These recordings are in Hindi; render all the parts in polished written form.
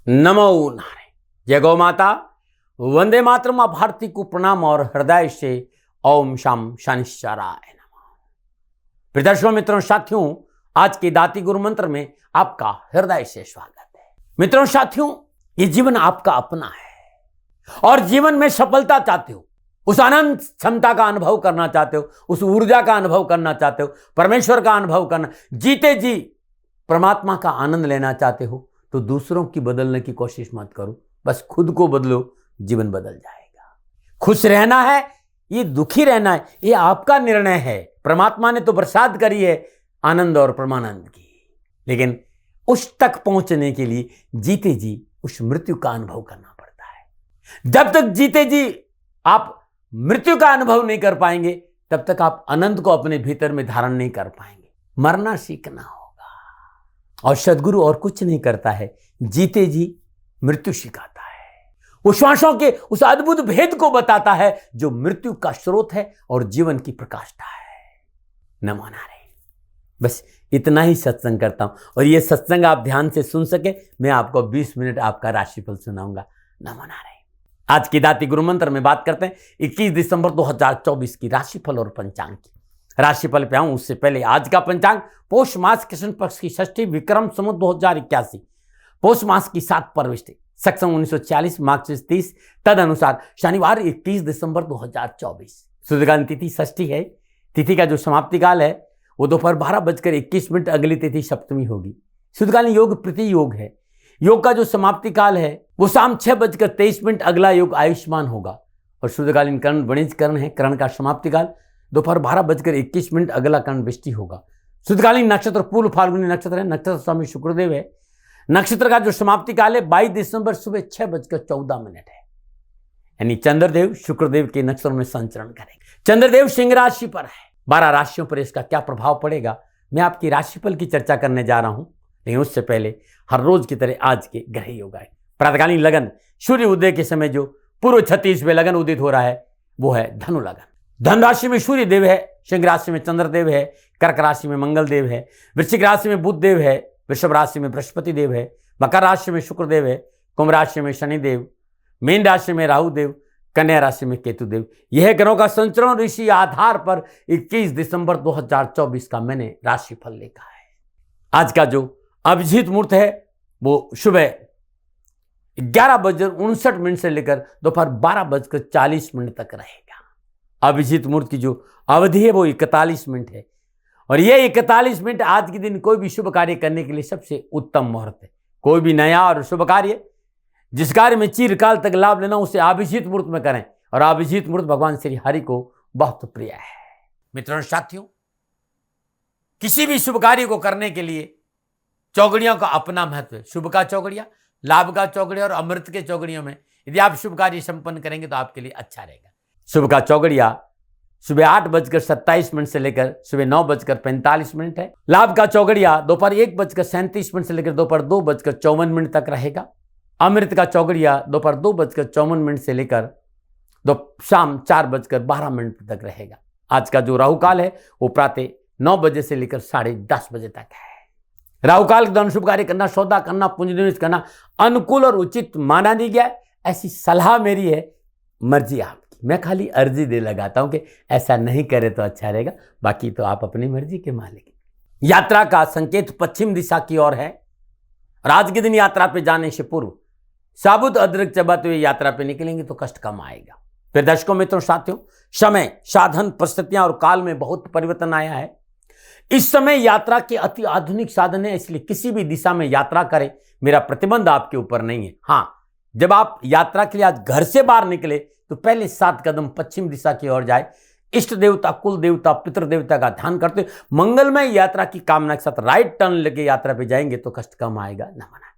नमो नारायण। जय गौ माता, वंदे मातरम। मां भारती को प्रणाम और हृदय से ओम शाम शनिश्चराय नमः। प्रिय दर्शकों, मित्रों, साथियों, आज के दाती गुरु मंत्र में आपका हृदय से स्वागत है। मित्रों, साथियों, ये जीवन आपका अपना है और जीवन में सफलता चाहते हो, उस अनंत क्षमता का अनुभव करना चाहते हो, उस ऊर्जा का अनुभव करना चाहते हो, परमेश्वर का अनुभव करना, जीते जी परमात्मा का आनंद लेना चाहते हो, तो दूसरों की बदलने की कोशिश मत करो, बस खुद को बदलो, जीवन बदल जाएगा। खुश रहना है, ये दुखी रहना है, ये आपका निर्णय है। परमात्मा ने तो बरसात करी है आनंद और परमानंद की, लेकिन उस तक पहुंचने के लिए जीते जी उस मृत्यु का अनुभव करना पड़ता है। जब तक जीते जी आप मृत्यु का अनुभव नहीं कर पाएंगे, तब तक आप आनंद को अपने भीतर में धारण नहीं कर पाएंगे। मरना सीखना होगा। और सद्गुरु और कुछ नहीं करता है, जीते जी मृत्यु सिखाता है। वो श्वासों के उस अद्भुत भेद को बताता है जो मृत्यु का स्रोत है और जीवन की प्रकाष्ठा है। नमो नारायण। बस इतना ही सत्संग करता हूं, और ये सत्संग आप ध्यान से सुन सके, मैं आपको 20 मिनट आपका राशिफल सुनाऊंगा। नमो नारायण। आज की दाती गुरु मंत्र में बात करते हैं 21 दिसंबर 2024 की राशिफल और पंचांग की। राशिफल पे आऊं उससे पहले आज का पंचांग पौष मास कृष्ण पक्ष की षष्ठी विक्रम संवत 2081, पौष मास की 7 परविष्टि, सक्षम 1940, मार्क्सिस 30, तद अनुसार शनिवार 21 दिसंबर 2024। सूर्यकाल तिथि षष्ठी है। तिथि का जो समाप्ति काल है वो दोपहर 12:21, अगली तिथि सप्तमी होगी। सूर्यकालीन योग प्रति योग है। योग का जो समाप्ति काल है वो शाम 6:23, अगला योग आयुष्मान होगा। और सूर्यकालीन कर्ण वणिज कर्ण है। कर्ण का समाप्ति काल दोपहर 12:21, अगला कर्ण वृष्टि होगा। शुद्धकालीन नक्षत्र पूर्व फाल्गुनी नक्षत्र है। नक्षत्र स्वामी शुक्रदेव है। नक्षत्र का जो समाप्ति काल है 22 दिसंबर सुबह 6:14 है। यानी चंद्रदेव शुक्रदेव के नक्षत्र में संचरण करेंगे। चंद्रदेव सिंह राशि पर है। 12 राशियों पर इसका क्या प्रभाव पड़ेगा, मैं आपकी राशिफल की चर्चा करने जा रहा हूं, लेकिन उससे पहले हर रोज की तरह आज के ग्रह योग आए। प्रातःकालीन लगन सूर्य उदय के समय जो पूर्व 36 में लगन उदित हो रहा है वो है धनु लगन। धन राशि में सूर्य देव है, सिंह राशि में चंद्रदेव है, कर्क राशि में मंगल देव है, वृश्चिक राशि में बुध देव है, वृषभ राशि में बृहस्पति देव है, मकर राशि में शुक्र देव है, कुंभ राशि में शनि देव, मीन राशि में राहु देव, कन्या राशि में केतु देव। यह ग्रहों का संचरण और इसी आधार पर 21 दिसंबर 2024 का मैंने राशिफल लिखा है। आज का जो अभिजीत मुहूर्त है वो सुबह 11:59 से लेकर दोपहर 12:40 तक रहेगा। अभिजीत मुहूर्त की जो अवधि है वो 41 मिनट है, और ये 41 मिनट आज के दिन कोई भी शुभ कार्य करने के लिए सबसे उत्तम मुहूर्त है। कोई भी नया और शुभ कार्य, जिस कार्य में चिरकाल तक लाभ लेना, उसे अभिजीत मुहूर्त में करें, और अभिजीत मुहूर्त भगवान श्री हरि को बहुत प्रिय है। मित्रों, साथियों, किसी भी शुभ कार्य को करने के लिए चौगड़ियों का अपना महत्व है। शुभ का चौगड़िया, लाभ का चौगड़िया और अमृत के चौगड़ियों में यदि आप शुभ कार्य संपन्न करेंगे तो आपके लिए अच्छा रहेगा। शुभ का चौगड़िया सुबह 8:27 से लेकर सुबह 9:45 है। लाभ का चौगड़िया दोपहर 1:37 से लेकर दोपहर 2:54 तक रहेगा। अमृत का चौगड़िया दोपहर 2:54 से लेकर शाम 4:12 तक रहेगा। आज का जो राहु काल है वो प्रातः 9 बजे से लेकर 10:30 बजे तक है। राहु काल के दौरान शुभ कार्य करना, सौदा करना, पूंजी निवेश करना अनुकूल और उचित माना नहीं गया। ऐसी सलाह मेरी है, मर्जी आपकी। मैं खाली अर्जी दे लगाता हूं कि ऐसा नहीं करे तो अच्छा रहेगा, बाकी तो आप अपनी मर्जी के मालिक। यात्रा का संकेत पश्चिम दिशा की ओर है, और आज के दिन यात्रा पे जाने से पूर्व साबुत अदरक चबाते हुए यात्रा पे निकलेंगे तो कष्ट कम आएगा। फिर दर्शकों, मित्रों, साथियों, समय, साधन, परिस्थितियां और काल में बहुत परिवर्तन आया है। इस समय यात्रा के अति आधुनिक साधन है, इसलिए किसी भी दिशा में यात्रा करें, मेरा प्रतिबंध आपके ऊपर नहीं है। हाँ, जब आप यात्रा के लिए आज घर से बाहर निकले तो पहले 7 कदम पश्चिम दिशा की ओर जाए। इष्ट देवता, कुल देवता, पितृ देवता का ध्यान करते मंगलमय यात्रा की कामना के साथ राइट टर्न लेके यात्रा पे जाएंगे तो कष्ट कम आएगा। न मना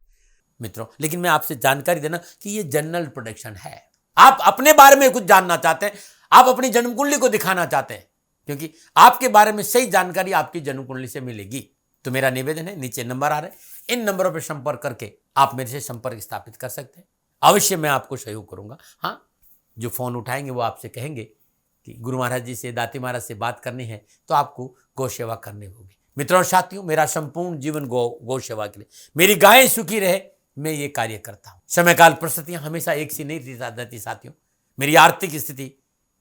मित्रों, लेकिन मैं आपसे जानकारी देना कि ये जनरल प्रोडिक्शन है। आप अपने बारे में कुछ जानना चाहते हैं, आप अपनी जन्म कुंडली को दिखाना चाहते हैं, क्योंकि आपके बारे में सही जानकारी आपकी जन्म कुंडली से मिलेगी, तो मेरा निवेदन है, नीचे नंबर आ रहे हैं, इन नंबरों पर संपर्क करके आप मेरे से संपर्क स्थापित कर सकते हैं। अवश्य मैं आपको सहयोग करूंगा। हाँ, जो फोन उठाएंगे वो आपसे कहेंगे कि गुरु महाराज जी से, दाती महाराज से बात करनी है तो आपको गौ सेवा करनी होगी। मित्रों, साथियों, मेरा संपूर्ण जीवन गौ सेवा के लिए, मेरी गायें सुखी रहे, मैं ये कार्य करता हूँ। समय काल परिस्थितियां हमेशा एक सी नहीं रहती साथियों। मेरी आर्थिक स्थिति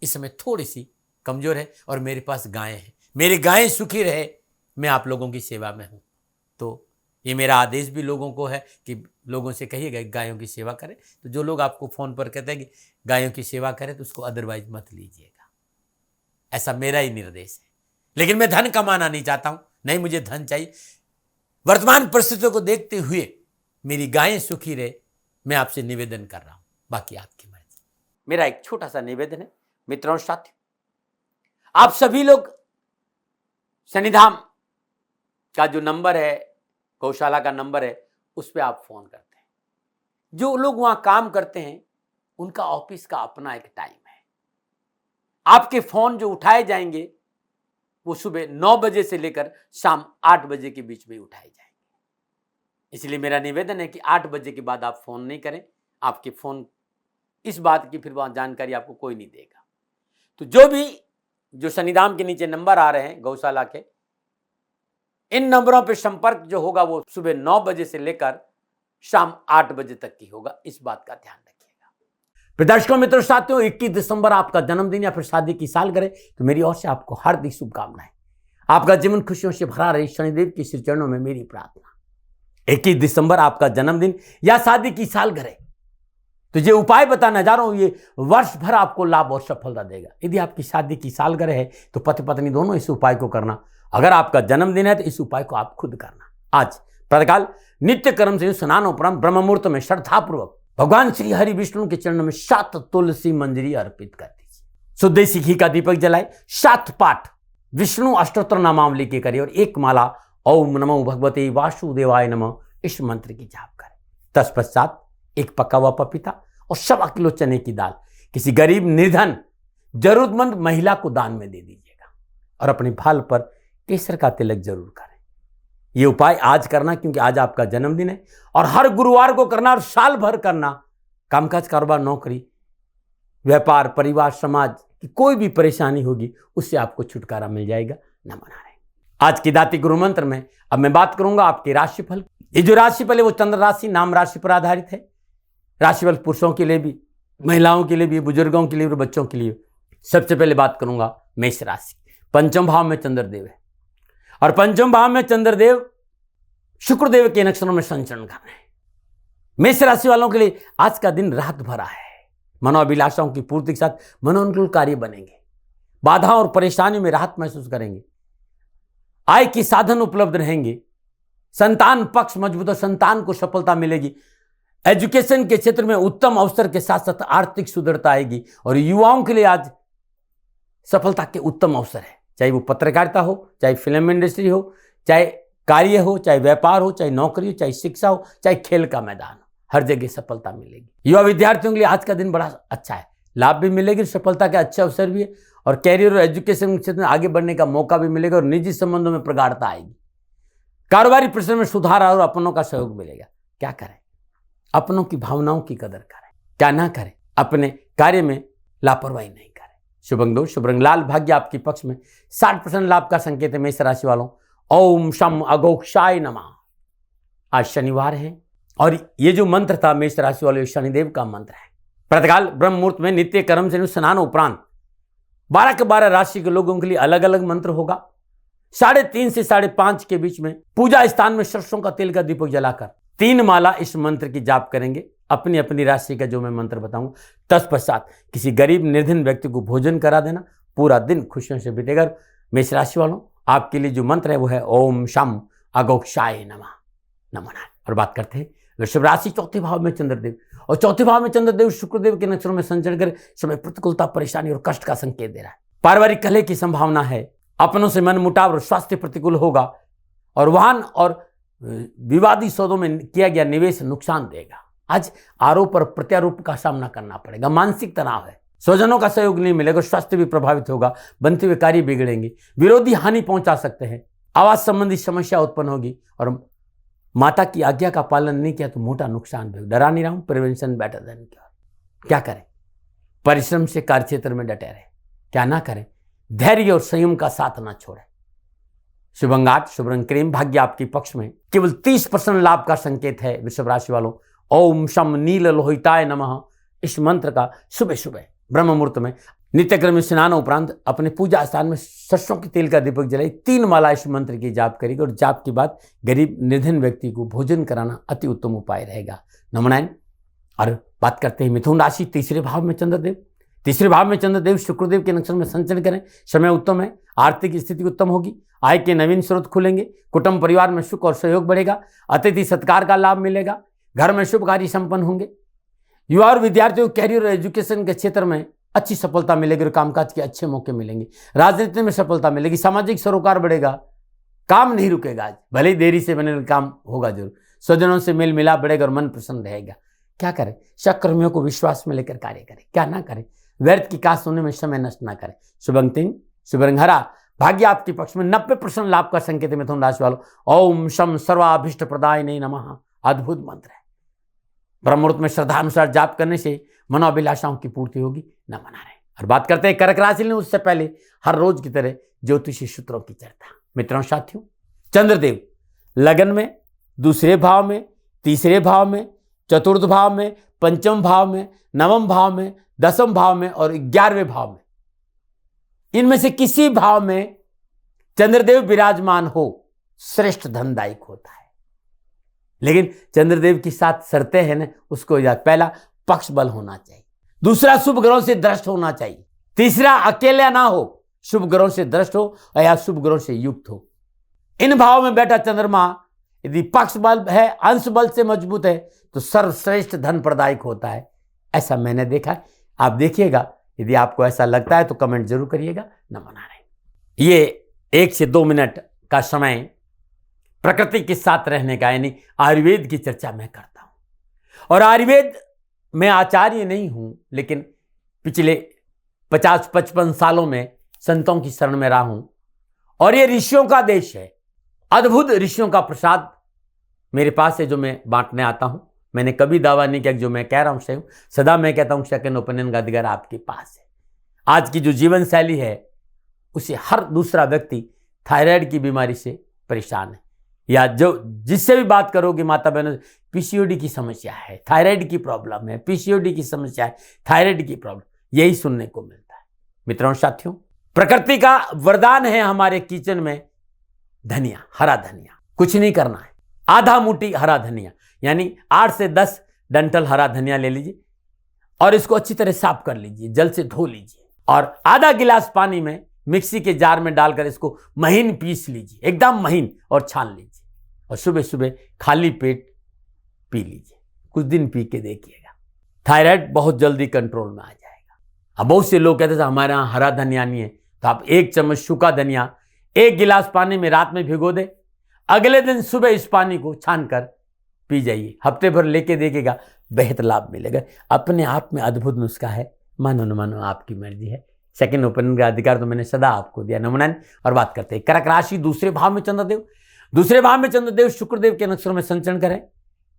इस समय थोड़ी सी कमजोर है और मेरे पास गायें हैं। मेरी गायें सुखी रहे, मैं आप लोगों की सेवा में हूँ। तो ये मेरा आदेश भी लोगों को है कि लोगों से कहिएगा गायों की सेवा करें। तो जो लोग आपको फ़ोन पर कहते हैं कि गायों की सेवा करें, तो उसको अदरवाइज मत लीजिएगा। ऐसा मेरा ही निर्देश है। लेकिन मैं धन कमाना नहीं चाहता हूँ, नहीं मुझे धन चाहिए। वर्तमान परिस्थितियों को देखते हुए मेरी गायें सुखी रहे, मैं आपसे निवेदन कर रहा हूँ, बाकी आपकी मर्जी। मेरा एक छोटा सा निवेदन है मित्रों साथियों, आप सभी लोग शनिधाम का जो नंबर है, गौशाला का नंबर है, उस पर आप फोन करते हैं। जो लोग वहां काम करते हैं उनका ऑफिस का अपना एक टाइम है। आपके फोन जो उठाए जाएंगे वो सुबह 9 बजे से लेकर शाम 8 बजे के बीच में उठाए जाएंगे। इसलिए मेरा निवेदन है कि 8 बजे के बाद आप फोन नहीं करें। आपके फोन इस बात की फिर वहां जानकारी आपको कोई नहीं देगा। तो जो शनिधाम के नीचे नंबर आ रहे हैं गौशाला के, इन नंबरों पर संपर्क जो होगा वो सुबह 9 बजे से लेकर शाम 8 बजे तक की होगा। इस बात का ध्यान रखिएगा। दर्शकों मित्रों साथियों, 21 दिसंबर आपका जन्मदिन या फिर शादी की सालगिरह, तो मेरी ओर से आपको हार्दिक शुभकामनाएं। आपका जीवन खुशियों से भरा रहे, शनिदेव के श्री चरणों में मेरी प्रार्थना। 21 दिसंबर आपका जन्मदिन या शादी की सालगिरह, तो ये उपाय बताना जा रहा हूं, ये वर्ष भर आपको लाभ और सफलता देगा। यदि आपकी शादी की सालगिरह है तो पति पत्नी दोनों इस उपाय को करना। अगर आपका जन्मदिन है तो इस उपाय को आप खुद करना। आज प्रातःकाल नित्य कर्म से स्नान उपरांत ब्रह्म मुहूर्त में श्रद्धापूर्वक भगवान श्री हरि विष्णु के चरणों में 7 तुलसी मंजरी अर्पित कर दीजिए। शुद्ध देसी घी का दीपक जलाए, 7 पाठ विष्णु अष्टोत्तर नामावली के करिए और 1 माला ओम नमो भगवते वासुदेवाय नमः इस मंत्र की जाप करें। तत्पश्चात 1 पका हुआ पपीता और 1.25 किलो चने की दाल किसी गरीब निर्धन जरूरतमंद महिला को दान में दे दीजिएगा। और अपने भाल पर केसर का तिलक जरूर करें। यह उपाय आज करना, क्योंकि आज आपका जन्मदिन है और हर गुरुवार को करना और साल भर करना। कामकाज, कारोबार, नौकरी, व्यापार, परिवार, समाज की कोई भी परेशानी होगी उससे आपको छुटकारा मिल जाएगा। न मना रहे। आज की दाती गुरु मंत्र में अब मैं बात करूंगा आपके राशिफल। ये जो राशिफल है वो चंद्र राशि नाम राशि पर आधारित है। राशिफल पुरुषों के लिए भी, महिलाओं के लिए भी, बुजुर्गों के लिए और बच्चों के लिए। सबसे पहले बात करूंगा मेष राशि। पंचम भाव में चंद्रदेव है और पंचम भाव में चंद्रदेव शुक्रदेव के नक्षत्रों में संचरण कर रहे हैं। मेष राशि वालों के लिए आज का दिन राहत भरा है। मनोअभिलाषाओं की पूर्ति के साथ मनोनुकूल कार्य बनेंगे। बाधाओं और परेशानियों में राहत महसूस करेंगे। आय के साधन उपलब्ध रहेंगे। संतान पक्ष मजबूत और संतान को सफलता मिलेगी। एजुकेशन के क्षेत्र में उत्तम अवसर के साथ साथ आर्थिक सुदृढ़ता आएगी और युवाओं के लिए आज सफलता के उत्तम अवसर है। चाहे वो पत्रकारिता हो, चाहे फिल्म इंडस्ट्री हो, चाहे कार्य हो, चाहे व्यापार हो, चाहे नौकरी हो, चाहे शिक्षा हो, चाहे खेल का मैदान हो, हर जगह सफलता मिलेगी। युवा विद्यार्थियों के लिए आज का दिन बड़ा अच्छा है। लाभ भी मिलेगी, सफलता के अच्छे अवसर भी है और कैरियर और एजुकेशन क्षेत्र में आगे बढ़ने का मौका भी मिलेगा और निजी संबंधों में प्रगाढ़ता आएगी। कारोबारी परिश्रम में सुधार और अपनों का सहयोग मिलेगा। क्या करें? अपनों की भावनाओं की कदर करें। क्या ना करें? अपने कार्य में लापरवाही नहीं करें। शुभ अंक 2, शुभ रंग लाल, भाग्य आपके पक्ष में। 60% लाभ का संकेत है मेष राशि वालों। ओम शम अघोक्षाय नमः। आज शनिवार है और ये जो मंत्र था मेष राशि वालों, शनिदेव का मंत्र है। प्रातःकाल ब्रह्म मुहूर्त में नित्य कर्म से स्नान उपरांत 12 के 12 राशि के लोगों के लिए अलग अलग मंत्र होगा। 3:30 से 5:30 के बीच में पूजा स्थान में सरसों का तेल का दीपक जलाकर 3 माला इस मंत्र की जाप करेंगे। अपनी अपनी राशि का जो मैं मंत्र बताऊंगा, तत्पश्चात किसी गरीब निर्धन व्यक्ति को भोजन करा देना। पूरा दिन खुशियों से बीतेगा। मेष राशि वालों, आपके लिए जो मंत्र है वो है ओम शम अघोक्षाय नमः। नमः। और बात करते हैं वृषभ राशि, चौथे भाव में चंद्रदेव और चौथे भाव में चंद्रदेव शुक्रदेव के नक्षत्रों में संचरण कर समय प्रतिकूलता, परेशानी और कष्ट का संकेत दे रहा है। पारिवारिक कलह की संभावना है। अपनों से मन मुटाव और स्वास्थ्य प्रतिकूल होगा और वाहन और विवादी सौदों में किया गया निवेश नुकसान देगा। आज आरोप और प्रत्यारोप का सामना करना पड़ेगा। मानसिक तनाव है। स्वजनों का सहयोग नहीं मिलेगा। स्वास्थ्य भी प्रभावित होगा। बनते हुए कार्य बिगड़ेंगे। विरोधी हानि पहुंचा सकते हैं। आवास संबंधी समस्या उत्पन्न होगी और माता की आज्ञा का पालन नहीं किया तो मोटा नुकसान भी होगा। डरा नहीं रहा हूं, प्रिवेंशन बेटर देन क्योर। क्या करें? परिश्रम से कार्यक्षेत्र में डटे रहे। क्या ना करें? धैर्य और संयम का साथ ना छोड़े। शुभ अंग 8, शुभ रंग क्रीम, भाग्य आपके पक्ष में। केवल 30% लाभ का संकेत है वृषभ राशि वालों। ओम शम नील लोहिताय नमः इस मंत्र का सुबह सुबह ब्रह्म मुहूर्त में नित्यक्रम में स्नान उपरांत अपने पूजा स्थान में सरसों के तेल का दीपक जलाई 3 माला इस मंत्र की जाप करेगी और जाप के बाद गरीब निर्धन व्यक्ति को भोजन कराना अति उत्तम उपाय रहेगा। नमनायन। और बात करते हैं मिथुन राशि, तीसरे भाव में चंद्रदेव। तीसरे भाव में चंद्रदेव शुक्रदेव के नक्षत्र में संचरण करें। समय उत्तम है, आर्थिक स्थिति उत्तम होगी, आय के नवीन स्रोत खुलेंगे, कुटुंब परिवार में सुख और सहयोग बढ़ेगा, अतिथि सत्कार का लाभ मिलेगा, घर में शुभ कार्य संपन्न होंगे। युवा और विद्यार्थियों को कैरियर और एजुकेशन के क्षेत्र में अच्छी सफलता मिलेगी और कामकाज के अच्छे मौके मिलेंगे। राजनीति में सफलता मिलेगी, सामाजिक सरोकार बढ़ेगा, काम नहीं रुकेगा, आज भले ही देरी से बने काम होगा जरूर। स्वजनों से मेल मिलाप बढ़ेगा और मन प्रसन्न रहेगा। क्या करें? सहकर्मियों को विश्वास में लेकर कार्य करें, क्या ना करें, व्यर्थ की काश होने में समय नष्ट ना करें। शुभ अंग 3, शुभ रंग हरा, भाग्य आपके पक्ष में। 90% लाभ का संकेत है मिथुन राशि वालों। ओम शम सर्वाभीष्ट प्रदायिने नमः अद्भुत मंत्र है। ब्रह्मुहूर्त में श्रद्धा अनुसार जाप करने से मनोभिलाषाओं की पूर्ति होगी। न मना रहे। और बात करते हैं कर्क राशि में। उससे पहले हर रोज की तरह ज्योतिषी सूत्रों की चर्चा। मित्रों साथियों, चंद्रदेव लगन में, दूसरे भाव में, तीसरे भाव में, चतुर्थ भाव में, पंचम भाव में, नवम भाव में, दसम भाव में और 11वें भाव में, इनमें से किसी भाव में चंद्रदेव विराजमान हो श्रेष्ठ धनदायक होता है। लेकिन चंद्रदेव की 7 शर्तें हैं ना, उसको याद। पहला, पक्ष बल होना चाहिए। दूसरा, शुभ ग्रहों से दृष्ट होना चाहिए। तीसरा, अकेला ना हो, शुभ ग्रहों से दृष्ट हो या शुभ ग्रहों से युक्त हो। इन भाव में बैठा चंद्रमा यदि पक्ष बल है, अंश बल से मजबूत है, तो सर्वश्रेष्ठ धन प्रदायक होता है। ऐसा मैंने देखा है, आप देखिएगा। यदि आपको ऐसा लगता है तो कमेंट जरूर करिएगा। न मना रहे। ये 1 से 2 मिनट का समय प्रकृति के साथ रहने का, यानी आयुर्वेद की चर्चा मैं करता हूं। और आयुर्वेद में आचार्य नहीं हूं, लेकिन पिछले 50-55 सालों में संतों की शरण में रहा हूं। और ये ऋषियों का देश है, अद्भुत ऋषियों का प्रसाद मेरे पास है, जो मैं बांटने आता हूं। मैंने कभी दावा नहीं किया कि जो मैं कह रहा हूं सही हूं। सदा मैं कहता हूं सेकंड ओपिनियन का अधिकार आपके पास है। आज की जो जीवन शैली है, उसे हर दूसरा व्यक्ति थायराइड की बीमारी से परेशान है, या जो जिससे भी बात करोगे माता बहनों, पीसीओडी की समस्या है, थायराइड की प्रॉब्लम है, पीसीओडी की समस्या है, थायराइड की प्रॉब्लम, यही सुनने को मिलता है। मित्रों साथियों, प्रकृति का वरदान है हमारे किचन में धनिया, हरा धनिया। कुछ नहीं करना है, आधा मुट्ठी हरा धनिया, यानी 8 से 10 डंठल हरा धनिया ले लीजिए और इसको अच्छी तरह साफ कर लीजिए, जल से धो लीजिए और आधा गिलास पानी में मिक्सी के जार में डालकर इसको महीन पीस लीजिए, एकदम महीन, और छान लीजिए। और सुबह सुबह खाली पेट पी लीजिए। कुछ दिन पी के देखिएगा, थायराइड बहुत जल्दी कंट्रोल में आ जाएगा। अब बहुत से लोग कहते थे हमारे यहाँ हरा धनिया नहीं है, तो आप 1 चम्मच सूखा धनिया 1 गिलास पानी में रात में भिगो दे, अगले दिन सुबह इस पानी को छान कर पी जाइए। हफ्ते भर लेके देखिएगा, बेहद लाभ मिलेगा। अपने आप में अद्भुत नुस्खा है, मानो न मानो आपकी मर्जी है। सेकंड ओपिनियन का अधिकार तो मैंने सदा आपको दिया। नमन। और बात करते हैं कर्क राशि, दूसरे भाव में चंद्रदेव। दूसरे भाव में चंद्रदेव शुक्रदेव के नक्षत्र में संचरण करें।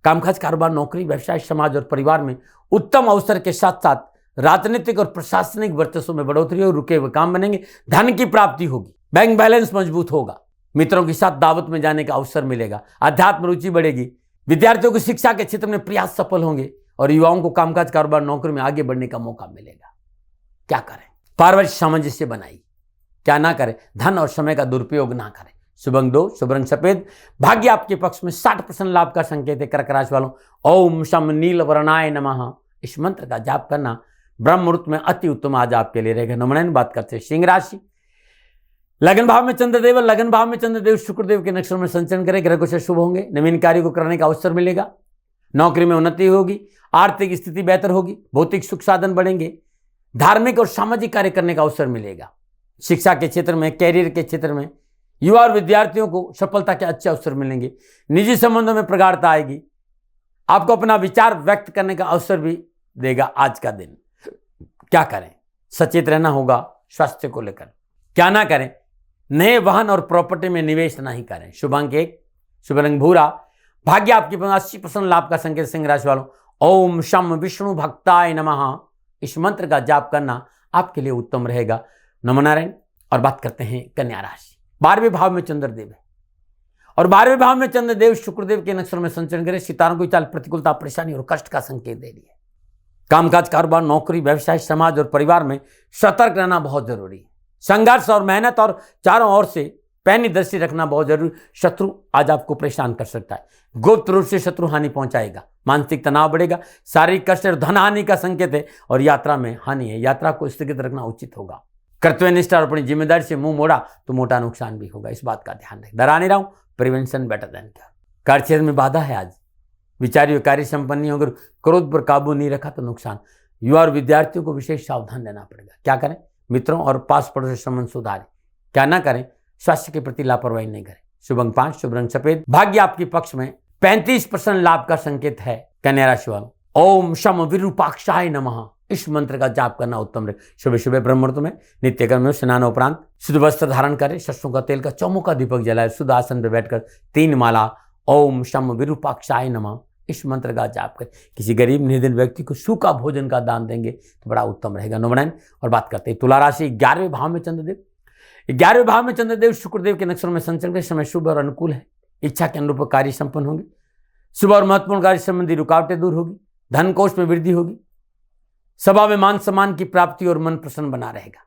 कामकाज, कारोबार, नौकरी, व्यवसाय, समाज और परिवार में उत्तम अवसर के साथ साथ राजनीतिक और प्रशासनिक वर्चस्व में बढ़ोतरी हो, रुके हुए काम बनेंगे, धन की प्राप्ति होगी, बैंक बैलेंस मजबूत होगा, मित्रों के साथ दावत में जाने का अवसर मिलेगा, अध्यात्म रुचि बढ़ेगी, विद्यार्थियों को शिक्षा के क्षेत्र में प्रयास सफल होंगे और युवाओं को कामकाज, कारोबार, नौकरी में आगे बढ़ने का मौका मिलेगा। क्या करें? पारिवारिक सामंजस्य बनाइए, क्या ना करें? धन और समय का दुरुपयोग ना करें। शुभ अंग 2, शुभ रंग सफेद, भाग्य आपके पक्ष में। 60% लाभ का संकेत है कर्क राशि वालों। ओम शम नील वर्णाय नमः इस मंत्र का जाप करना ब्रह्म मुहूर्त में अति उत्तम आज आपके लिए रहेगा। नमन। बात करते हैं सिंह राशि, लगन भाव में चंद्रदेव। लगन भाव में चंद्रदेव शुक्रदेव के नक्षत्र में संचरण करें, ग्रह से शुभ होंगे, नवीन कार्य को करने का अवसर मिलेगा, नौकरी में उन्नति होगी, आर्थिक स्थिति बेहतर होगी, भौतिक सुख साधन बढ़ेंगे, धार्मिक और सामाजिक कार्य करने का अवसर मिलेगा, शिक्षा के क्षेत्र में, कैरियर के क्षेत्र में युवा और विद्यार्थियों को सफलता के अच्छे अवसर मिलेंगे, निजी संबंधों में प्रगाढ़ता आएगी, आपको अपना विचार व्यक्त करने का अवसर भी देगा आज का दिन। क्या करें? सचेत रहना होगा स्वास्थ्य को लेकर। क्या ना करें? नए वाहन और प्रॉपर्टी में निवेश नहीं करें। शुभ अंक 1, शुभ रंग भूरा, भाग्य आपके 80% लाभ का संकेत सिंह राशि वालों। ओम शम विष्णु भक्ताय नमः इस मंत्र का जाप करना आपके लिए उत्तम रहेगा। नमो नारायण। और बात करते हैं कन्या राशि। 12वें भाव में चंद्रदेव है और 12वें भाव में चंद्रदेव शुक्रदेव के नक्षत्र में संचरण करे। सितारों की चाल प्रतिकूलता, परेशानी और कष्ट का संकेत दे रही है। कामकाज, कारोबार, नौकरी, व्यवसाय, समाज और परिवार में सतर्क रहना बहुत जरूरी है। संघर्ष और मेहनत और चारों ओर से पैनी दृष्टि रखना बहुत जरूरी। शत्रु आज आपको परेशान कर सकता है। गुप्त रूप से शत्रु हानि पहुंचाएगा। मानसिक तनाव बढ़ेगा। शारीरिक कष्ट और धन हानि का संकेत है और यात्रा में हानि है। यात्रा को स्थगित रखना उचित होगा। कर्तव्यनिष्ठा और अपनी जिम्मेदारी से मुंह मोड़ा तो मोटा नुकसान भी होगा। इस बात का ध्यान रखें। डरा नहीं रहा हूं, प्रिवेंशन बेटर देन क्योर। कार्यक्षेत्र में बाधा है। आज विचारी कार्य संपन्न नहीं होगा। क्रोध पर काबू नहीं रखा तो नुकसान। युवा और विद्यार्थियों को विशेष सावधान रहना पड़ेगा। क्या करें? मित्रों और पास पड़ोस से संबंध सुधारें। क्या ना करें? स्वास्थ्य के प्रति लापरवाही नहीं करें। शुभ अंक 5, शुभ रंग सफेद। भाग्य आपके पक्ष में। 35% लाभ का संकेत है। कन्या राशि वालों, ओम शम विरूपाक्षाय नमः इस मंत्र का जाप करना उत्तम रहे। सुबह सुबह ब्रह्म मुहूर्त में नित्य कर्म में स्नान उपरांत शुद्ध वस्त्र धारण करें। सरसों का तेल का चौमुखा दीपक जलाए। शुद्ध आसन पर बैठकर 3 माला ओम शम विरूपाक्षाय नमः इस मंत्र का जाप करें। किसी गरीब निर्धन व्यक्ति को सूखा भोजन का दान देंगे तो बड़ा उत्तम रहेगा। नमन। और बात करते हैं तुला राशि। 11वें भाव में चंद्रदेव। 11वें भाव में चंद्रदेव शुक्रदेव के नक्षत्र में संचरण के समय शुभ और अनुकूल है। इच्छा के अनुरूप कार्य संपन्न होंगे। शुभ और महत्वपूर्ण कार्य संबंधी रुकावटें दूर होगी। धन कोष में वृद्धि होगी। सभा में मान सम्मान की प्राप्ति और मन प्रसन्न बना रहेगा।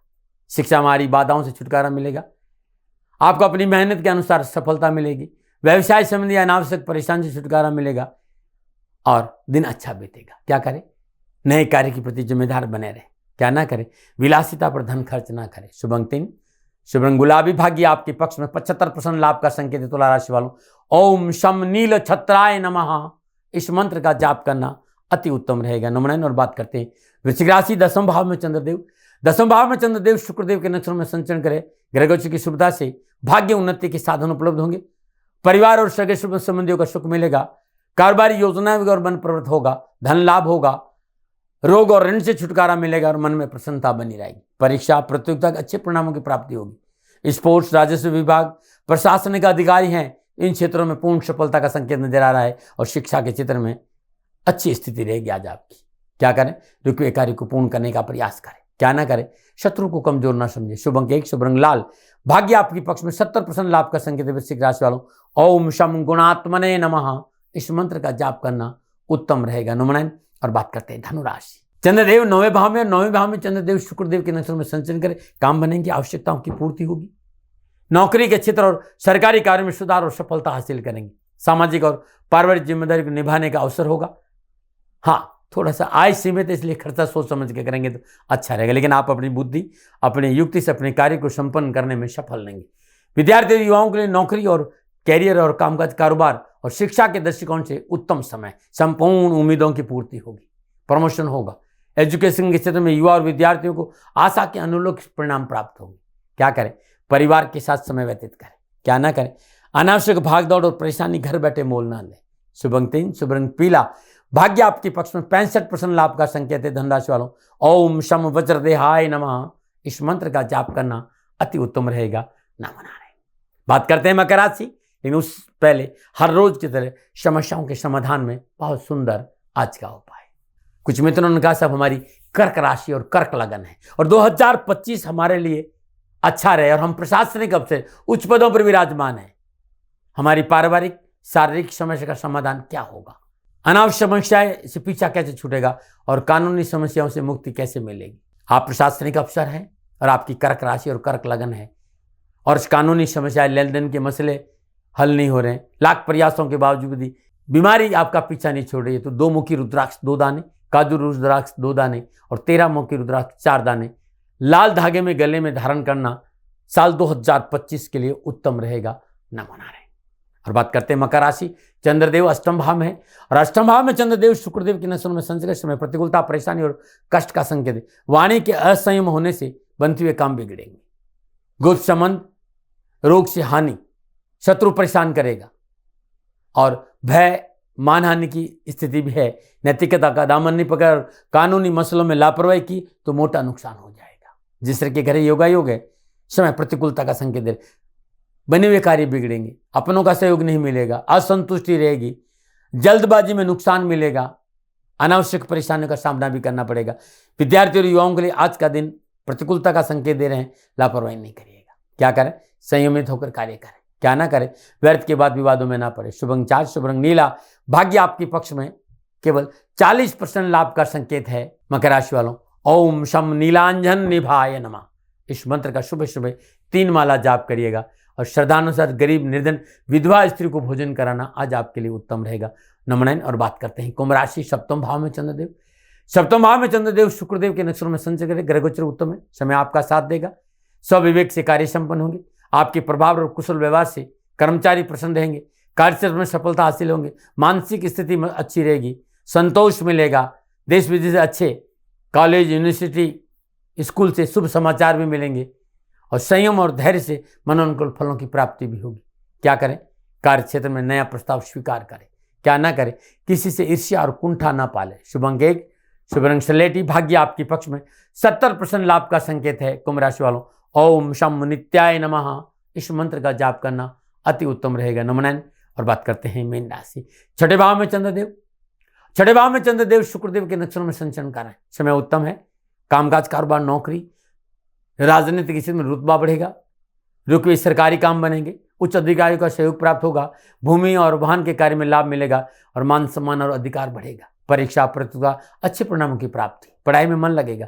शिक्षा में आ रही बाधाओं से छुटकारा मिलेगा। आपको अपनी मेहनत के अनुसार सफलता मिलेगी। व्यवसाय संबंधी अनावश्यक परेशानी से छुटकारा मिलेगा और दिन अच्छा बीतेगा। क्या करें? नए कार्य के प्रति जिम्मेदार बने रहे। क्या ना करें? विलासिता पर धन खर्च ना करें। शुभ अंक 3, शुभ रंग गुलाबी। भाग्य आपके पक्ष में। 75% लाभ का संकेत है। तुला राशि वालों, ओम शम नील छत्राय नमः इस मंत्र का जाप करना अति उत्तम रहेगा। नमन। और बात करते हैं वृश्चिक राशि। 10वें भाव में चंद्रदेव। 10वें भाव में चंद्रदेव शुक्रदेव के नक्षत्र में संचरण करे। ग्रहगोचर की शुभता से भाग्य उन्नति के साधन उपलब्ध होंगे। परिवार और सगे शुभ संबंधियों का सुख मिलेगा। कारोबारी योजनाएं और मन प्रवृत्त होगा। धन लाभ होगा। रोग और ऋण से छुटकारा मिलेगा और मन में प्रसन्नता बनी रहेगी। परीक्षा प्रतियोगिता के अच्छे परिणामों की प्राप्ति होगी। स्पोर्ट्स, राजस्व विभाग, प्रशासनिक अधिकारी हैं, इन क्षेत्रों में पूर्ण सफलता का संकेत नजर आ रहा है और शिक्षा के क्षेत्र में अच्छी स्थिति रहेगी आज आपकी। क्या करें? रुके कार्य को पूर्ण करने का प्रयास करें। क्या ना करें? शत्रु को कमजोर ना समझे। शुभ अंक 1, शुभ रंग लाल। भाग्य आपके पक्ष में। 70% लाभ का संकेत है। वृश्चिक राशि वालों, ओम शम गुणात्मने नमः इस मंत्र का जाप करना उत्तम रहेगा। नमन। और बात करते हैं धनुराशि। चंद्रदेव 9वें भाव में। 9वें भाव में चंद्रदेव शुक्रदेव के नक्षत्र में संचरण करें। काम बनेंगे। आवश्यकताओं की पूर्ति होगी। नौकरी के क्षेत्र और सरकारी कार्य में सुधार और सफलता हासिल करेंगे। सामाजिक और पारिवारिक जिम्मेदारी को निभाने का अवसर होगा। हाँ, थोड़ा सा आय सीमित है, इसलिए खर्चा सोच समझ के करेंगे तो अच्छा रहेगा। लेकिन आप अपनी बुद्धि, अपनी युक्ति से अपने कार्य को संपन्न करने में सफल रहेंगे। विद्यार्थी युवाओं के लिए नौकरी और कैरियर और कामकाज, कारोबार और शिक्षा के दृष्टिकोण से उत्तम समय। संपूर्ण उम्मीदों की पूर्ति होगी। प्रमोशन होगा। एजुकेशन के क्षेत्र में युवा और विद्यार्थियों को आशा के अनुरूप परिणाम प्राप्त होंगे। क्या करें? परिवार के साथ समय व्यतीत करें। क्या ना करें? अनावश्यक भागदौड़ और परेशानी घर बैठे मोल ना लें। शुभ अंक 3, शुभ रंग पीला। भाग्य आपके पक्ष में। 65% लाभ का संकेत है। धनराशि वालों, ओम शम वज्रदेहाय नमः इस मंत्र का जाप करना अति उत्तम रहेगा। ना मना रहे। बात करते हैं मकर राशि। लेकिन उस पहले हर रोज की तरह समस्याओं के समाधान में बहुत सुंदर आज का उपाय। कुछ मित्रों ने कहा सब हमारी कर्क राशि और कर्क लगन है और 2025 हमारे लिए अच्छा रहे और हम प्रशासनिक अफसर उच्च पदों पर विराजमान है। हमारी पारिवारिक शारीरिक समस्या का समाधान क्या होगा? अनावश्यक समस्याएं से पीछा कैसे छूटेगा और कानूनी समस्याओं से मुक्ति कैसे मिलेगी? आप प्रशासनिक अफसर हैं और आपकी कर्क राशि और कर्क लगन है और कानूनी समस्याएं, लेन देन के मसले हल नहीं हो रहे हैं। लाख प्रयासों के बावजूद भी बीमारी आपका पीछा नहीं छोड़ रही है। तो 2 मुखी रुद्राक्ष 2 दाने, काजू रुद्राक्ष 2 दाने और 13 मुखी रुद्राक्ष 4 दाने लाल धागे में गले में धारण करना साल 2025 के लिए उत्तम रहेगा। न मना रहे। और बात करते हैं मकर राशि। चंद्रदेव अष्टम भाव में है और अष्टम भाव में चंद्रदेव शुक्रदेव के नक्षत्र में संचरण समय प्रतिकूलता, परेशानी और कष्ट का संकेत है। वाणी के असंयम होने से बनते हुए काम बिगड़ेंगे। गुप्त संबंध, रोग से हानि, शत्रु परेशान करेगा और भय, मानहानि की स्थिति भी है। नैतिकता का दामन नहीं पकड़ कानूनी मसलों में लापरवाही की तो मोटा नुकसान हो जाएगा। जिस तरह के घरे योगायोग है, समय प्रतिकूलता का संकेत दे। बने हुए कार्य बिगड़ेंगे। अपनों का सहयोग नहीं मिलेगा। असंतुष्टि रहेगी। जल्दबाजी में नुकसान मिलेगा। अनावश्यक परेशानियों का सामना भी करना पड़ेगा। विद्यार्थियों और युवाओं के लिए आज का दिन प्रतिकूलता का संकेत दे रहे हैं। लापरवाही नहीं करिएगा। क्या करें? संयमित होकर कार्य करें, क्या ना करें, व्यर्थ के बाद विवादों में ना पड़े। शुभ रंग 4, शुभ रंग नीला, भाग्य आपके पक्ष में। केवल 40% लाभ का संकेत है मकर राशि वालों। ओम शम नीलांजन निभाय नमः, इस मंत्र का सुबह सुबह 3 माला जाप करिएगा और श्रद्धानुसार गरीब निर्धन विधवा स्त्री को भोजन कराना आज आपके लिए उत्तम रहेगा। नमन। और बात करते हैं कुंभ राशि, सप्तम भाव में चंद्रदेव। सप्तम भाव में चंद्रदेव शुक्रदेव के नक्षत्रों में संचय करें, ग्रह गोचर उत्तम है, समय आपका साथ देगा, स्वविवेक से कार्य संपन्न होंगे, आपके प्रभाव और कुशल व्यवहार से कर्मचारी प्रसन्न रहेंगे, कार्यक्षेत्र में सफलता हासिल होंगे, मानसिक स्थिति में अच्छी रहेगी, संतोष मिलेगा, देश विदेश से अच्छे कॉलेज यूनिवर्सिटी स्कूल से शुभ समाचार भी मिलेंगे और संयम और धैर्य से मनोनुकूल फलों की प्राप्ति भी होगी। क्या करें, कार्य क्षेत्र में नया प्रस्ताव स्वीकार करें, क्या ना करें, किसी से ईर्ष्या और कुंठा ना पाले। शुभ अंक 1, शुभ रंग सलेटी, भाग्य आपके पक्ष में। 70% लाभ का संकेत है कुंभ राशि वालों। ओम शम नित्याय नमः, इस मंत्र का जाप करना अति उत्तम रहेगा। नमन। और बात करते हैं मीन राशि, छठे भाव में चंद्रदेव। छठे भाव में चंद्रदेव शुक्रदेव के नक्षत्रों में संचरण कर रहे हैं, समय उत्तम है, कामकाज कारोबार नौकरी राजनीतिक क्षेत्र में रुतबा बढ़ेगा, रुके हुए सरकारी काम बनेंगे, उच्च अधिकारियों का सहयोग प्राप्त होगा, भूमि और वाहन के कार्य में लाभ मिलेगा और मान सम्मान और अधिकार बढ़ेगा। परीक्षा प्रतियोगिता अच्छे परिणामों की प्राप्ति, पढ़ाई में मन लगेगा,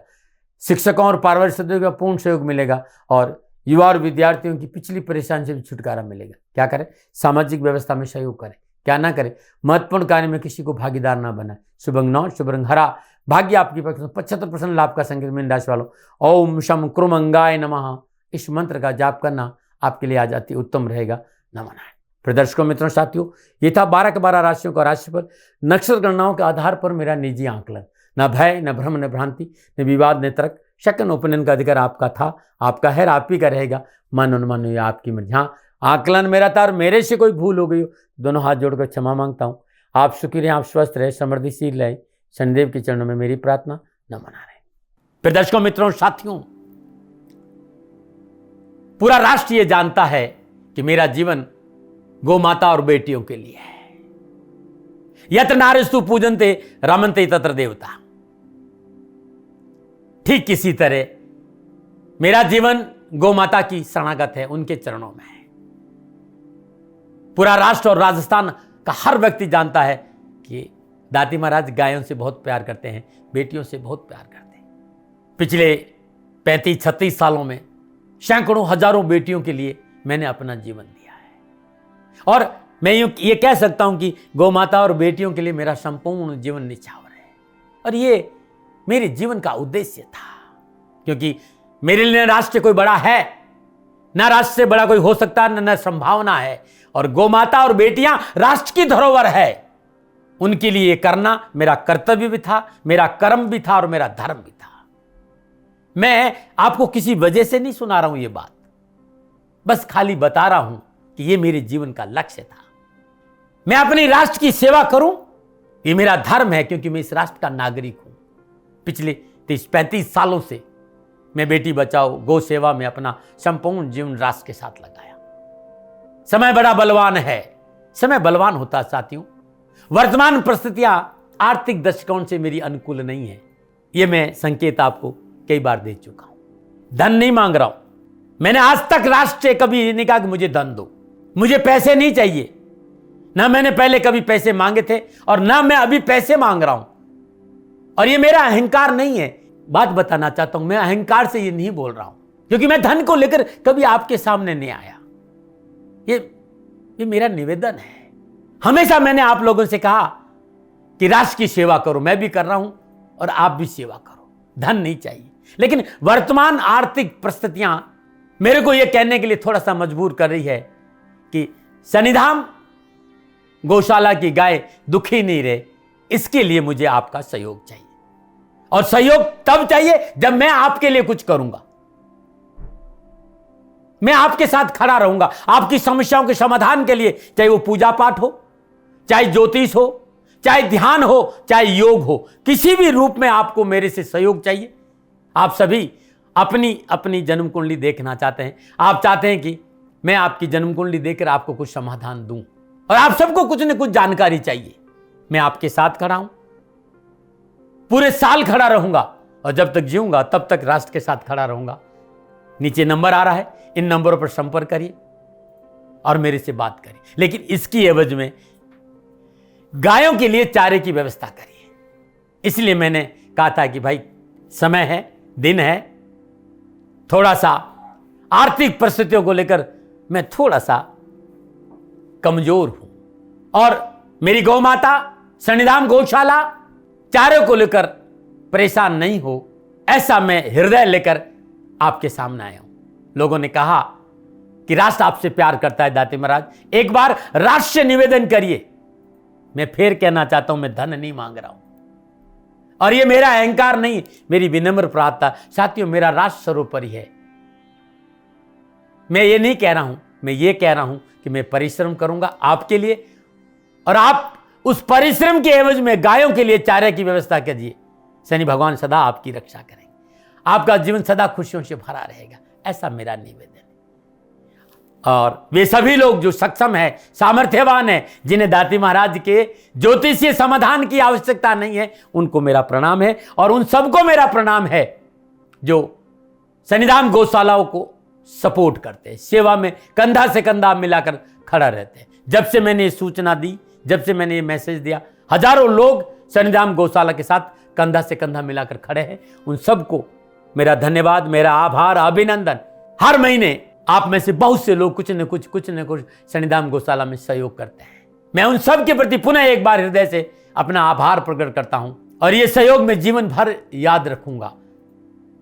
शिक्षकों और पारिवारिक सदस्यों का पूर्ण सहयोग मिलेगा और युवा और विद्यार्थियों की पिछली परेशानी से भी छुटकारा मिलेगा। क्या करें, सामाजिक व्यवस्था में सहयोग करें, क्या ना करें, महत्वपूर्ण कार्य में किसी को भागीदार ना बनाए। शुभ अंक 9, शुभ रंग हरा, भाग्य आपकी पक्ष में। 75% लाभ का संकेत मीन राशि वालों। ओम शम क्रुमंगाय नमः, इस मंत्र का जाप करना आपके लिए आज अति उत्तम रहेगा। नमन। प्रदर्शकों मित्रों साथियों, ये था 12 के 12 राशियों का राशि पर नक्षत्र गणनाओं के आधार पर मेरा निजी आंकलन। न भय, न भ्रम, न भ्रांति, न विवाद, न तर्क, शक न ओपिनियन का अधिकार आपका था, आपका है, आप ही का रहेगा। मान अनुमान या आपकी मर्जी। हाँ, आकलन मेरा था और मेरे से कोई भूल हो गई हो, दोनों हाथ जोड़कर क्षमा मांगता हूँ। आप सुखी रहें, आप स्वस्थ रहे, समृद्धिशील रहे, शनिदेव के चरणों में मेरी प्रार्थना। नमन। प्रदर्शकों मित्रों साथियों, पूरा राष्ट्र ये जानता है कि मेरा जीवन गौ माता और बेटियों के लिए है। यत्र नारीस्तु पूजन्ते रमन्ते तत्र देवता। ठीक किसी तरह मेरा जीवन गौ माता की शरणागत है, उनके चरणों में है। पूरा राष्ट्र और राजस्थान का हर व्यक्ति जानता है कि दादी महाराज गायों से बहुत प्यार करते हैं, बेटियों से बहुत प्यार करते हैं। पिछले 35-36 सालों में सैकड़ों हजारों बेटियों के लिए मैंने अपना जीवन दिया है और मैं ये कह सकता हूं कि गौ माता और बेटियों के लिए मेरा संपूर्ण जीवन निछावर है और ये मेरे जीवन का उद्देश्य था, क्योंकि मेरे लिए राष्ट्र कोई बड़ा है ना, राष्ट्र से बड़ा कोई हो सकता है न संभावना है, और गौ माता और बेटियां राष्ट्र की धरोहर है। उनके लिए ये करना मेरा कर्तव्य भी था, मेरा कर्म भी था और मेरा धर्म भी था। मैं आपको किसी वजह से नहीं सुना रहा हूं ये बात, बस खाली बता रहा हूं कि ये मेरे जीवन का लक्ष्य था। मैं अपने राष्ट्र की सेवा करूं, ये मेरा धर्म है, क्योंकि मैं इस राष्ट्र का नागरिक हूं। पिछले 30-35 सालों से मैं बेटी बचाओ गौ सेवा में अपना संपूर्ण जीवन राष्ट्र के साथ लगाया। समय बड़ा बलवान है, समय बलवान होता साथियों। वर्तमान परिस्थितियां आर्थिक दृष्टिकोण से मेरी अनुकूल नहीं है, यह मैं संकेत आपको कई बार दे चुका हूं। धन नहीं मांग रहा हूं, मैंने आज तक राष्ट्र से कभी नहीं कहा कि मुझे धन दो, मुझे पैसे नहीं चाहिए, ना मैंने पहले कभी पैसे मांगे थे और ना मैं अभी पैसे मांग रहा हूं। और ये मेरा अहंकार नहीं है, बात बताना चाहता हूं, मैं अहंकार से ये नहीं बोल रहा हूं, क्योंकि मैं धन को लेकर कभी आपके सामने नहीं आया। ये मेरा निवेदन है। हमेशा मैंने आप लोगों से कहा कि राष्ट्र की सेवा करो, मैं भी कर रहा हूं और आप भी सेवा करो, धन नहीं चाहिए। लेकिन वर्तमान आर्थिक परिस्थितियां मेरे को यह कहने के लिए थोड़ा सा मजबूर कर रही है कि शनिधाम गौशाला की गाय दुखी नहीं रहे, इसके लिए मुझे आपका सहयोग चाहिए, और सहयोग तब चाहिए जब मैं आपके लिए कुछ करूंगा। मैं आपके साथ खड़ा रहूंगा आपकी समस्याओं के समाधान के लिए, चाहे वो पूजा पाठ हो, चाहे ज्योतिष हो, चाहे ध्यान हो, चाहे योग हो, किसी भी रूप में आपको मेरे से सहयोग चाहिए। आप सभी अपनी अपनी जन्म कुंडली देखना चाहते हैं, आप चाहते हैं कि मैं आपकी जन्म कुंडली देखकर आपको कुछ समाधान दूं, और आप सबको कुछ न कुछ जानकारी चाहिए। मैं आपके साथ खड़ा हूं, पूरे साल खड़ा रहूंगा, और जब तक जीऊंगा तब तक राष्ट्र के साथ खड़ा रहूंगा। नीचे नंबर आ रहा है, इन नंबरों पर संपर्क करिए और मेरे से बात करिए, लेकिन इसकी एवज में गायों के लिए चारे की व्यवस्था करिए। इसलिए मैंने कहा था कि भाई समय है, दिन है, थोड़ा सा आर्थिक परिस्थितियों को लेकर मैं थोड़ा सा कमजोर हूं और मेरी गौ माता सन्निधान गौशाला चारे को लेकर परेशान नहीं हो, ऐसा मैं हृदय लेकर आपके सामने आया हूं। लोगों ने कहा कि राष्ट्र आपसे प्यार करता है दाते महाराज, एक बार राष्ट्र से निवेदन करिए। मैं फिर कहना चाहता हूं, मैं धन नहीं मांग रहा हूं और ये मेरा अहंकार नहीं, मेरी विनम्र प्रार्थना। साथियों, मेरा राष्ट्र सर्वोपरि है। मैं ये नहीं कह रहा हूं, मैं ये कह रहा हूं कि मैं परिश्रम करूंगा आपके लिए और आप उस परिश्रम के एवज में गायों के लिए चारे की व्यवस्था कीजिए। शनि भगवान सदा आपकी रक्षा करेंगे, आपका जीवन सदा खुशियों से भरा रहेगा, ऐसा मेरा निवेदन है। और वे सभी लोग जो सक्षम है, सामर्थ्यवान है, जिन्हें दाती महाराज के ज्योतिषीय समाधान की आवश्यकता नहीं है, उनको मेरा प्रणाम है। और उन सबको मेरा प्रणाम है जो सन्निधान गौशालाओं को सपोर्ट करते हैं, सेवा में कंधा से कंधा मिलाकर खड़ा रहते हैं। जब से मैंने ये सूचना दी, जब से मैंने ये मैसेज दिया, हजारों लोग सन्निधान गौशाला के साथ कंधा से कंधा मिलाकर खड़े हैं। उन सबको मेरा धन्यवाद, मेरा आभार, अभिनंदन। हर महीने आप में से बहुत से लोग कुछ न कुछ सन्निधान गौशाला में सहयोग करते हैं। मैं उन सब के प्रति पुनः एक बार हृदय से अपना आभार प्रकट करता हूं और ये सहयोग मैं जीवन भर याद रखूंगा।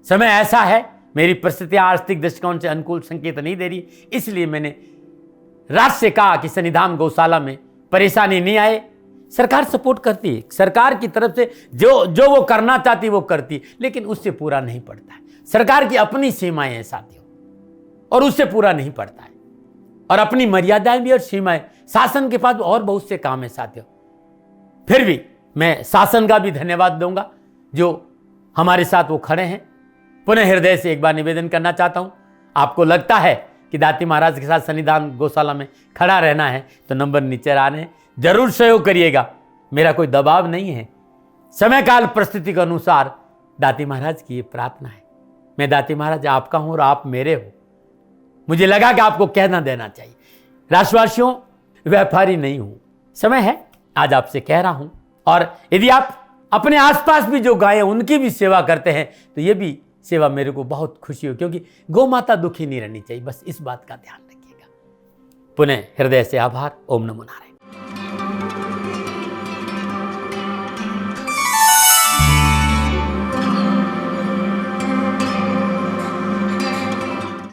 समय ऐसा है, मेरी परिस्थितियां आर्थिक दृष्टिकोण से अनुकूल संकेत नहीं दे रही, इसलिए मैंने राष्ट्र से कहा कि सन्निधान गौशाला में परेशानी नहीं आए। सरकार सपोर्ट करती है, सरकार की तरफ से जो वो करना चाहती वो करती, लेकिन उससे पूरा नहीं पड़ता है। सरकार की अपनी सीमाएं हैं साथियों, और उससे पूरा नहीं पड़ता है, और अपनी मर्यादाएं भी और सीमाएं। शासन के पास और बहुत से काम है साथियों। फिर भी मैं शासन का भी धन्यवाद दूंगा जो हमारे साथ वो खड़े हैं। पुनः हृदय से एक बार निवेदन करना चाहता हूं, आपको लगता है कि दाती महाराज के साथ सन्निधान गौशाला में खड़ा रहना है तो नंबर नीचे आ रहे हैं, जरूर सहयोग करिएगा। मेरा कोई दबाव नहीं है, समय काल परिस्थिति के अनुसार दाती महाराज की ये प्रार्थना है। मैं दाती महाराज आपका हूं और आप मेरे हो। मुझे लगा कि आपको कहना देना चाहिए। राष्ट्रवासियों, व्यापारी नहीं हूं, समय है आज आपसे कह रहा हूं। और यदि आप अपने आसपास भी जो गाय उनकी भी सेवा करते हैं तो ये भी सेवा मेरे को बहुत खुशी हो, क्योंकि गौ माता दुखी नहीं रहनी चाहिए। बस इस बात का ध्यान रखिएगा। पुनः हृदय से आभार। ओम नमो नारायण।